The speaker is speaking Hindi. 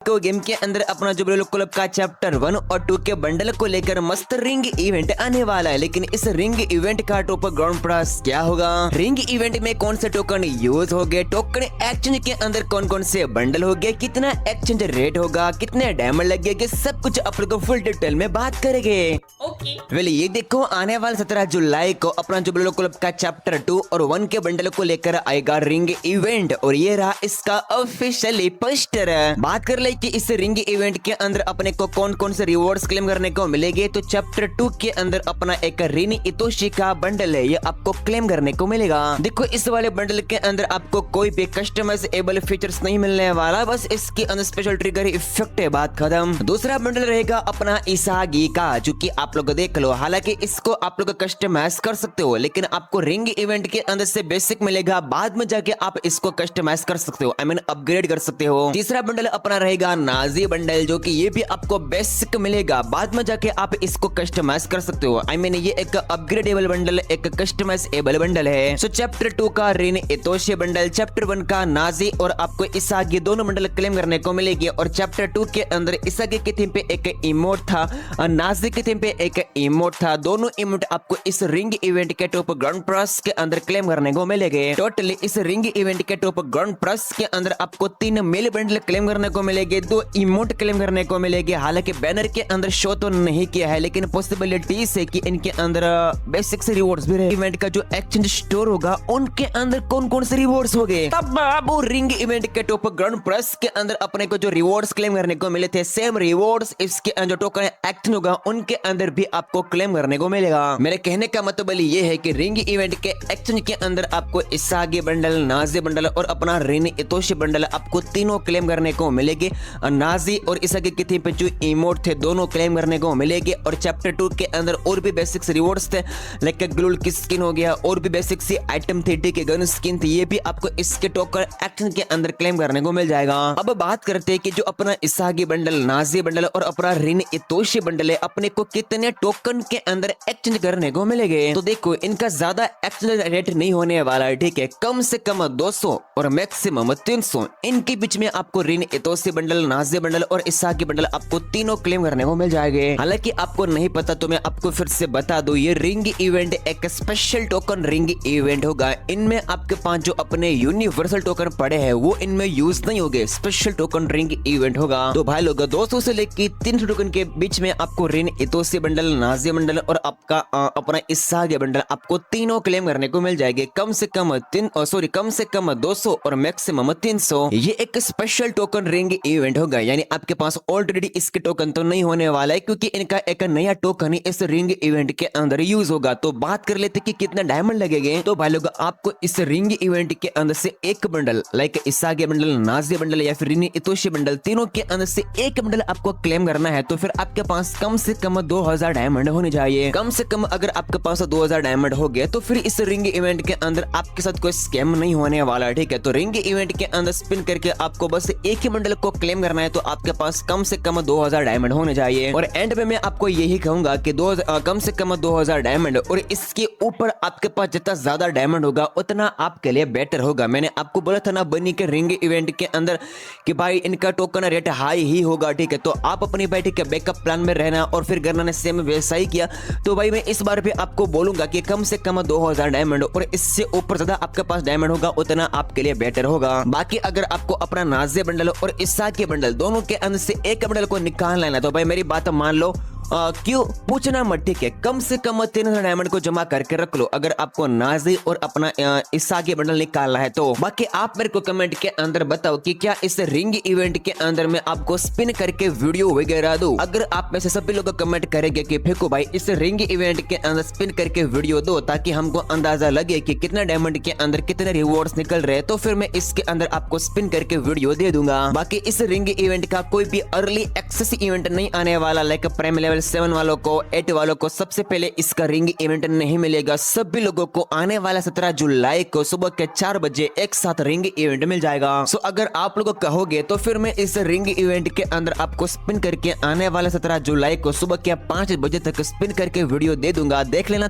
को गेम के अंदर अपना जो ब्रेलो क्लब का चैप्टर 1 और 2 के बंडल को लेकर मस्त रिंग इवेंट आने वाला है। लेकिन इस रिंग इवेंट का टॉप ग्राउंड प्राइस क्या होगा, रिंग इवेंट में कौन से टोकन यूज हो गए, टोकन एक्सचेंज के अंदर कौन कौन से बंडल हो गए, कितना एक्सचेंज रेट होगा, कितने डायमंड लगेंगे, सब कुछ आप लोग को फुल डिटेल में बात करेंगे। वेल ये देखो आने वाले 17 जुलाई को अपना जो ब्रेलो क्लब का चैप्टर 2 और 1 के बंडल को लेकर आएगा रिंग इवेंट और ये रहा इसका ऑफिशियली पोस्टर। बात कर ले कि इस रिंग इवेंट के अंदर अपने को कौन कौन से रिवॉर्ड्स क्लेम करने को मिलेंगे, तो चैप्टर 2 के अंदर अपना एक रिनी इतोशी का बंडल है, ये आपको क्लेम करने को मिलेगा। देखो इस वाले बंडल के अंदर आपको कोई भी कस्टमाइजेबल फीचर्स नहीं मिलने वाला, बस इसके अंदर स्पेशल ट्रिगर इफेक्ट है, बात खत्म। दूसरा बंडल रहेगा अपना इसागी का, जो कि आप लोग देख लो, हालांकि इसको आप लोग कस्टमाइज कर सकते हो, लेकिन आपको रिंग इवेंट के अंदर से बेसिक मिलेगा, बाद में जाके आप इसको कस्टमाइज कर सकते हो, आई मीन अपग्रेड कर सकते हो। तीसरा बंडल अपना रहेगा नाजी बंडल, जो कि ये भी आपको बेसिक मिलेगा, बाद में जाके आप इसको कस्टमाइज कर सकते हो, आई मीन ये एक अपग्रेडेबल बंडल, एक कस्टमाइजेबल बंडल है। सो चैप्टर 2 का रिन इतोशी बंडल, चैप्टर 1 का नाजी और आपको इसागी दोनों बंडल क्लेम करने को मिलेगी। और चैप्टर 2 के अंदर इसागी की थीम पे एक इमोट था और नाजी की थीम पे एक इमोट था, दोनों इमोट आपको इस रिंग इवेंट के टॉप ग्राउंड प्राइस के अंदर क्लेम करने को मिलेंगे। टोटली इस रिंग इवेंट के टॉप ग्राउंड प्राइस के अंदर आपको 3 मेल बंडल क्लेम करने को मिलेंगे, 2 इमोट क्लेम करने को मिलेंगे। हालांकि बैनर के अंदर शो तो नहीं किया है, लेकिन पॉसिबिलिटी है कि इनके अंदर बेसिक से रिवॉर्ड्स भी रहे। इवेंट का जो एक्सचेंज स्टोर होगा उनके अंदर कौन कौन से रिवॉर्ड्स होंगे, तब वो रिंग इवेंट के टॉप ग्राउंड प्राइस के अंदर अपने को जो रिवॉर्ड्स क्लेम करने को मिले थे, सेम रिवॉर्ड्स इसके अंदर टोकन एक्शन होगा उनके अंदर भी आपको क्लेम करने को मिलेगा। मेरे कहने का मतलब ये है कि रिंग इवेंट के एक्सचेंज के अंदर आपको इसागी बंडल, नाजी बंडल और अपना रिन इतोशी बंडल आपको तीनों क्लेम करने को मिलेंगे। नाजी और इसागी की थीम पे जो इमोट थे दोनों क्लेम करने को मिलेंगे। और चैप्टर 2 के अंदर और भी बेसिक्स रिवॉर्ड्स थे, लाइक ग्लूल की स्किन हो गया, और भी बेसिक सी आइटम थी, ठीक है, गन स्किन थी, ये भी आपको इसके टोकन एक्शन के अंदर क्लेम करने को मिल जाएगा। अब बात करते हैं कि जो अपना इसागी बंडल, नाजी बंडल और अपना रिन इतोशी बंडल है, अपने को कितने टोकन के अंदर एक्सचेंज करने को मिलेंगे। तो देखो इनका ज्यादा एक्सचेंज रेट नहीं होने वाला है, ठीक है, कम से कम 200 और मैक्सिमम 300 इनके बीच में आपको रिन इतोशी बंडल, नाजी बंडल और इसागी बंडल आपको तीनों क्लेम करने को मिल जाएंगे। हालांकि आपको नहीं पता तो मैं आपको फिर से बता दूं, ये रिंग इवेंट एक स्पेशल टोकन रिंग इवेंट होगा। इनमें आपके पास जो अपने यूनिवर्सल टोकन पड़े हैं वो इनमें यूज नहीं होंगे, स्पेशल टोकन रिंग इवेंट होगा। तो भाई लोग 200 से लेकर 300 टोकन के बीच में आपको रिन इतोशी बंडल, नाजी बंडल और आपका अपना इसागी बंडल आपको तीनों क्लेम करने को मिल जाएंगे। कम से कम 200 और मैक्सिमम 300। ये एक स्पेशल टोकन रिंग इवेंट होगा, यानी आपके पास ऑलरेडी इसके टोकन तो नहीं होने वाला है, क्योंकि इनका एक नया टोकन ही इस रिंग इवेंट के अंदर यूज होगा। तो बात कर लेते कि कितना डायमंड लगेंगे। तो भाई लोग आपको इस रिंग इवेंट के अंदर से एक bundle, like इसागी bundle, Nazi bundle या फिर रिनी इतोशी बंडल, तीनों के अंदर से एक बंडल आपको क्लेम करना है, तो फिर आपके पास कम से कम 2000 डायमंड होने चाहिए। कम से कम अगर आपके पास 2000 डायमंड हो गए तो फिर इस रिंग इवेंट के अंदर आपके साथ कोई स्कैम नहीं होने वाला, ठीक है। तो रिंग इवेंट के अंदर स्पिन करके आपको बस एक ही बंडल को क्लेम करना है, तो आपके पास कम से कम 2000 डायमंड होने चाहिए। और एंड में मैं आपको यही कहूंगा कि कम से कम 2000 डायमंड, और इसके ऊपर आपके पास जितना ज्यादा डायमंड होगा उतना आपके लिए बेटर होगा। मैंने आपको बोला था ना बनी के रिंग इवेंट के अंदर कि भाई इनका टोकन रेट हाई ही होगा, ठीक है। तो आप अपनी भाई ठीक है बैकअप प्लान में रहना, और फिर गन्ना ने सेम वैसा ही किया। तो भाई मैं इस बार भी आपको बोलूंगा कि कम से कम 2000 डायमंड, और इससे ऊपर ज्यादा आपके पास डायमंड होगा उतना आपके लिए बेटर होगा। बाकी अगर आपको अपना नाजी बंडल और इसागी बंडल दोनों के अंदर से एक बंडल को निकालना है ना, तो भाई मेरी बात मान लो, क्यों पूछना मत, ठीक है। कम से कम 3000 डायमंड को जमा करके रख लो अगर आपको नाजी और अपना इसागी बंडल निकालना है तो। बाकी आप मेरे को कमेंट के अंदर बताओ कि क्या इस रिंग इवेंट के अंदर मैं आपको स्पिन करके वीडियो वगैरह दूं। अगर आप में से सभी लोग कमेंट करेंगे कि फेंको भाई इस रिंग इवेंट के अंदर स्पिन करके वीडियो दो, ताकि हमको अंदाजा लगे कि कितना डायमंड के अंदर कितने रिवॉर्ड्स निकल रहे हैं, तो फिर मैं इसके अंदर आपको स्पिन करके वीडियो दे दूंगा। बाकी इस रिंग इवेंट का कोई भी अर्ली एक्सेस इवेंट नहीं आने वाला, लाइक प्राइम लेवल 7 वालों को, 8 वालों को सबसे पहले इसका रिंग इवेंट नहीं मिलेगा। सभी लोगों को आने वाला 17 जुलाई को सुबह के 4 बजे एक साथ रिंग इवेंट मिल जाएगा। सो अगर आप लोग कहोगे तो फिर मैं इस रिंग इवेंट के अंदर आपको स्पिन करके आने वाला 17 जुलाई को सुबह के 5 बजे तक स्पिन करके वीडियो दे दूंगा, देख लेना।